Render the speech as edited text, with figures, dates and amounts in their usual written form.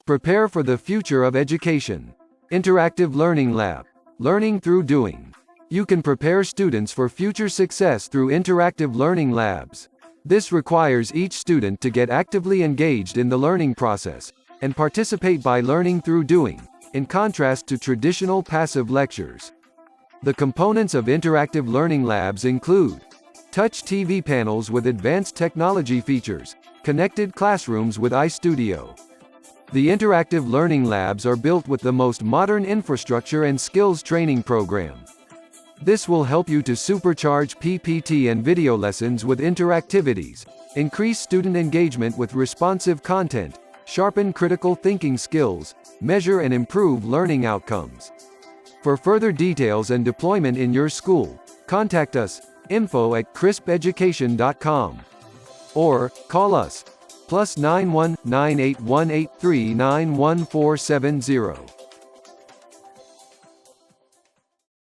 Prepare for the future of education. Interactive Learning Lab. Learning through doing. You can prepare students for future success through interactive learning labs. This requires each student to get actively engaged in the learning process and participate by learning through doing, in contrast to traditional passive lectures. The components of interactive learning labs include touch TV panels with advanced technology features, connected classrooms with iStudio. The interactive learning labs are built with the most modern infrastructure and skills training program. This will help you to supercharge PPT and video lessons with interactivities, increase student engagement with responsive content, sharpen critical thinking skills, measure and improve learning outcomes. For further details and deployment in your school, contact us, info@crispeducation.com, or call us, +91 9818391470.